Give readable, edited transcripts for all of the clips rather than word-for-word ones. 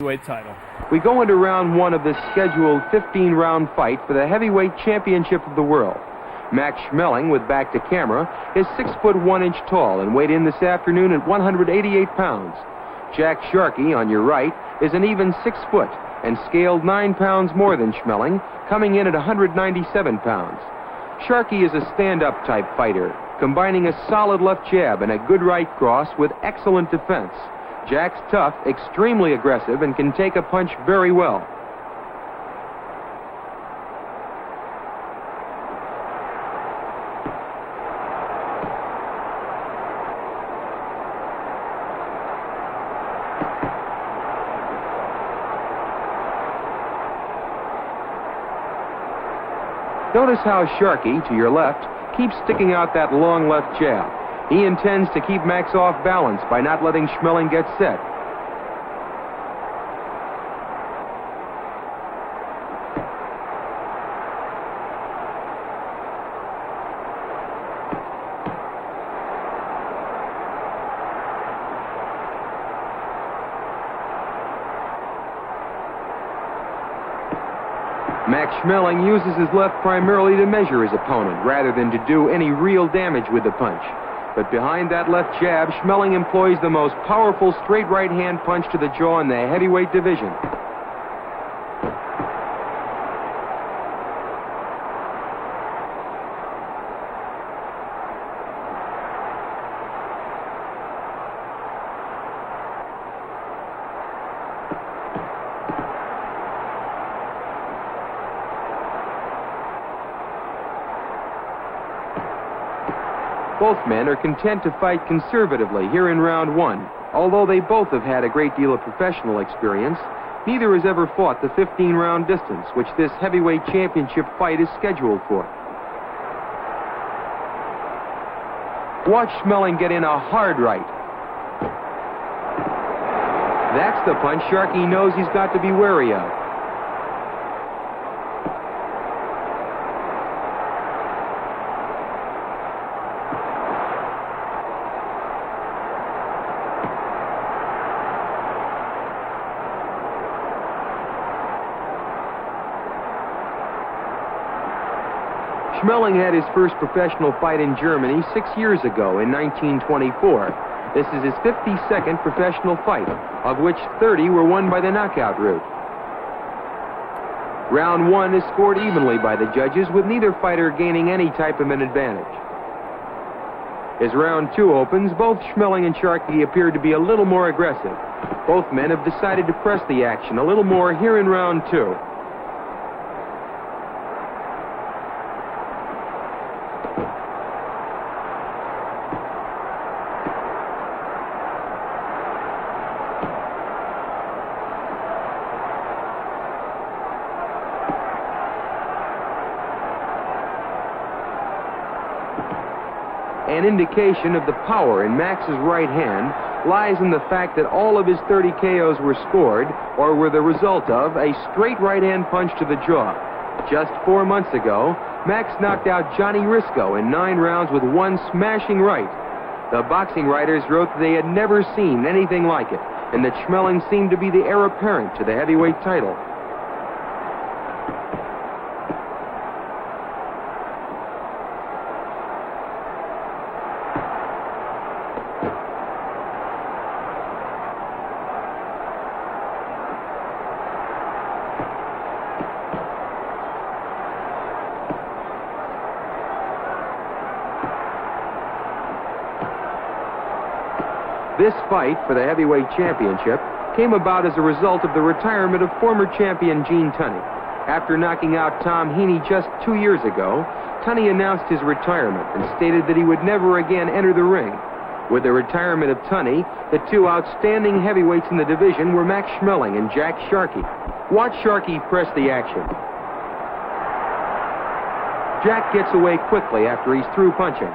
heavyweight title. We go into round one of this scheduled 15-round fight for the heavyweight championship of the world. Max Schmeling, with back to camera, is 6 foot 1 inch tall and weighed in this afternoon at 188 pounds. Jack Sharkey, on your right, is an even 6 foot and scaled 9 pounds more than Schmeling, coming in at 197 pounds. Sharkey is a stand-up type fighter, combining a solid left jab and a good right cross with excellent defense. Jack's tough, extremely aggressive, and can take a punch very well. Notice how Sharkey, to your left, keeps sticking out that long left jab. He intends to keep Max off balance by not letting Schmeling get set. Max Schmeling uses his left primarily to measure his opponent rather than to do any real damage with the punch. But behind that left jab, Schmeling employs the most powerful straight right-hand punch to the jaw in the heavyweight division. Both men are content to fight conservatively here in round one. Although they both have had a great deal of professional experience, neither has ever fought the 15-round distance, which this heavyweight championship fight is scheduled for. Watch Schmeling get in a hard right. That's the punch Sharkey knows he's got to be wary of. Schmeling had his first professional fight in Germany 6 years ago in 1924. This is his 52nd professional fight, of which 30 were won by the knockout route. Round one is scored evenly by the judges, with neither fighter gaining any type of an advantage. As round two opens, both Schmeling and Sharkey appear to be a little more aggressive. Both men have decided to press the action a little more here in round two. An indication of the power in Max's right hand lies in the fact that all of his 30 KOs were scored or were the result of a straight right-hand punch to the jaw. Just 4 months ago, Max knocked out Johnny Risco in 9 rounds with one smashing right. The boxing writers wrote that they had never seen anything like it, and that Schmeling seemed to be the heir apparent to the heavyweight title. This fight for the heavyweight championship came about as a result of the retirement of former champion Gene Tunney. After knocking out Tom Heaney just 2 years ago, Tunney announced his retirement and stated that he would never again enter the ring. With the retirement of Tunney, the two outstanding heavyweights in the division were Max Schmeling and Jack Sharkey. Watch Sharkey press the action. Jack gets away quickly after he's through punching.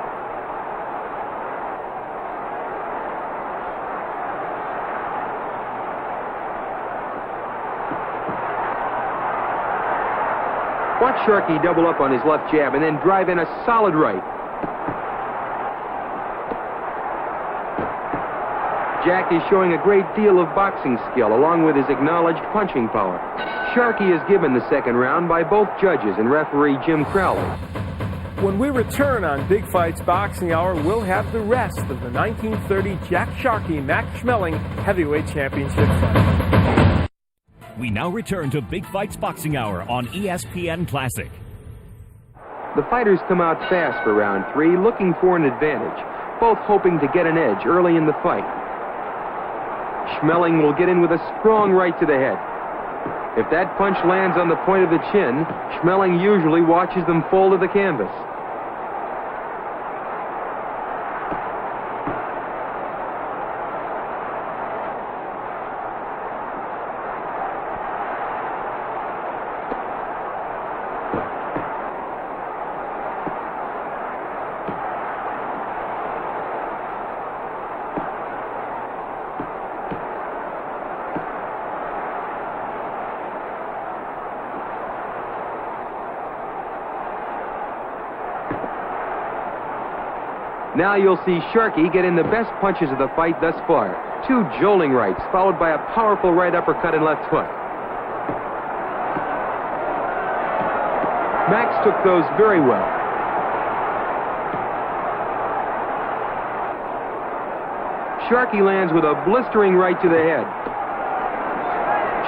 Watch Sharkey double up on his left jab and then drive in a solid right. Jack is showing a great deal of boxing skill along with his acknowledged punching power. Sharkey is given the second round by both judges and referee Jim Crowley. When we return on Big Fights Boxing Hour, we'll have the rest of the 1930 Jack Sharkey Max Schmeling Heavyweight Championship fight. We now return to Big Fights Boxing Hour on ESPN Classic. The fighters come out fast for round 3, looking for an advantage, both hoping to get an edge early in the fight. Schmeling will get in with a strong right to the head. If that punch lands on the point of the chin, Schmeling usually watches them fall to the canvas. Now you'll see Sharkey get in the best punches of the fight thus far. 2 jolting rights, followed by a powerful right uppercut and left hook. Max took those very well. Sharkey lands with a blistering right to the head.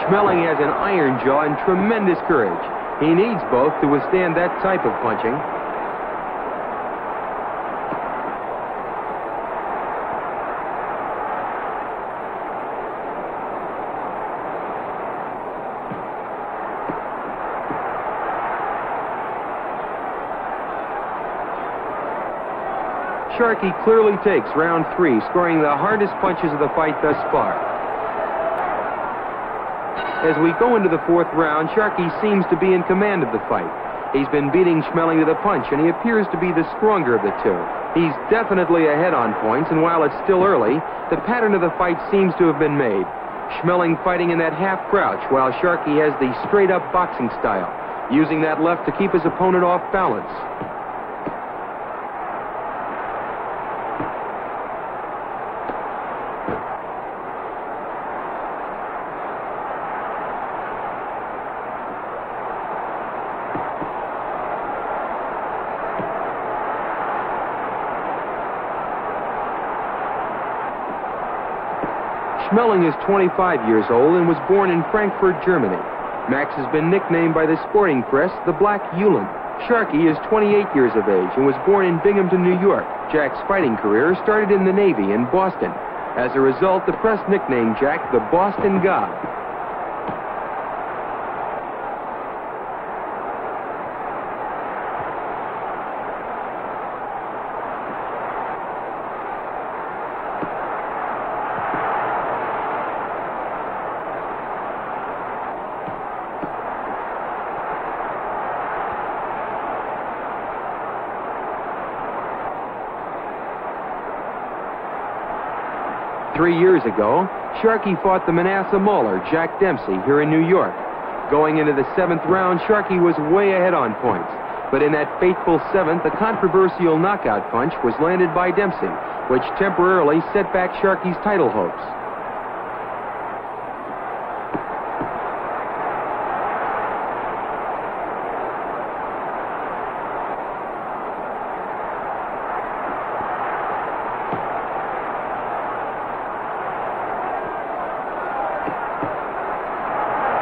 Schmeling has an iron jaw and tremendous courage. He needs both to withstand that type of punching. Sharkey clearly takes round 3, scoring the hardest punches of the fight thus far. As we go into the 4th round, Sharkey seems to be in command of the fight. He's been beating Schmeling to the punch, and he appears to be the stronger of the two. He's definitely ahead on points, and while it's still early, the pattern of the fight seems to have been made. Schmeling fighting in that half crouch, while Sharkey has the straight-up boxing style, using that left to keep his opponent off balance. Schmeling is 25 years old and was born in Frankfurt, Germany. Max has been nicknamed by the sporting press the Black Ulan. Sharkey is 28 years of age and was born in Binghamton, New York. Jack's fighting career started in the Navy in Boston. As a result, the press nicknamed Jack the Boston God. Three years ago, Sharkey fought the Manasseh Mauler, Jack Dempsey, here in New York. Going into the 7th round, Sharkey was way ahead on points. But in that fateful 7th, a controversial knockout punch was landed by Dempsey, which temporarily set back Sharkey's title hopes.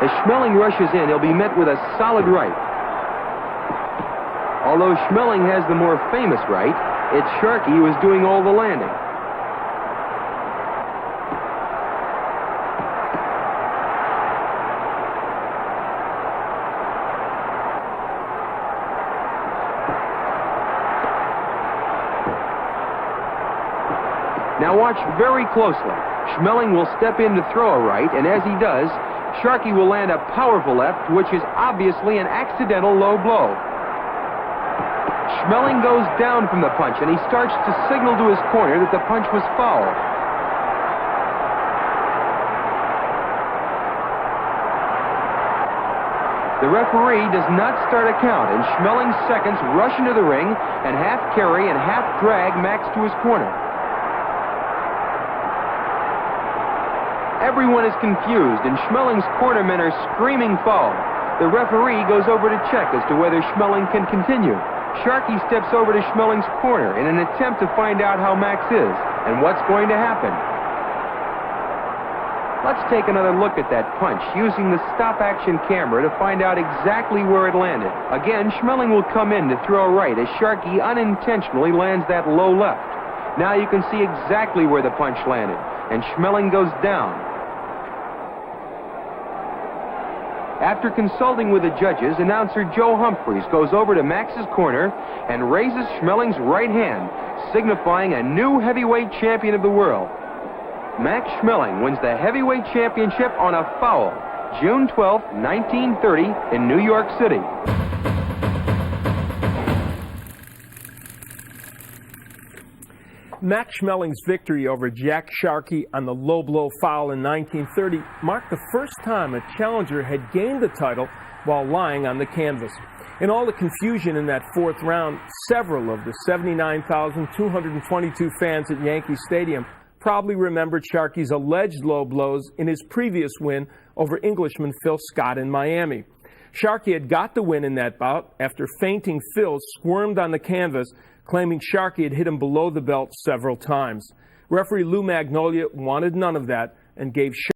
As Schmeling rushes in, he'll be met with a solid right. Although Schmeling has the more famous right, it's Sharkey who is doing all the landing. Now watch very closely. Schmeling will step in to throw a right, and as he does, Sharkey will land a powerful left, which is obviously an accidental low blow. Schmeling goes down from the punch, and he starts to signal to his corner that the punch was foul. The referee does not start a count, and Schmeling's seconds rush into the ring and half carry and half drag Max to his corner. Everyone is confused, and Schmeling's cornermen are screaming foul. The referee goes over to check as to whether Schmeling can continue. Sharkey steps over to Schmeling's corner in an attempt to find out how Max is and what's going to happen. Let's take another look at that punch using the stop-action camera to find out exactly where it landed. Again, Schmeling will come in to throw right as Sharkey unintentionally lands that low left. Now you can see exactly where the punch landed, and Schmeling goes down. After consulting with the judges, announcer Joe Humphreys goes over to Max's corner and raises Schmeling's right hand, signifying a new heavyweight champion of the world. Max Schmeling wins the heavyweight championship on a foul, June 12, 1930, in New York City. Max Schmeling's victory over Jack Sharkey on the low blow foul in 1930 marked the first time a challenger had gained the title while lying on the canvas. In all the confusion in that fourth round, several of the 79,222 fans at Yankee Stadium probably remembered Sharkey's alleged low blows in his previous win over Englishman Phil Scott in Miami. Sharkey had got the win in that bout after fainting Phil squirmed on the canvas, claiming Sharkey had hit him below the belt several times. Referee Lou Magnolia wanted none of that and gave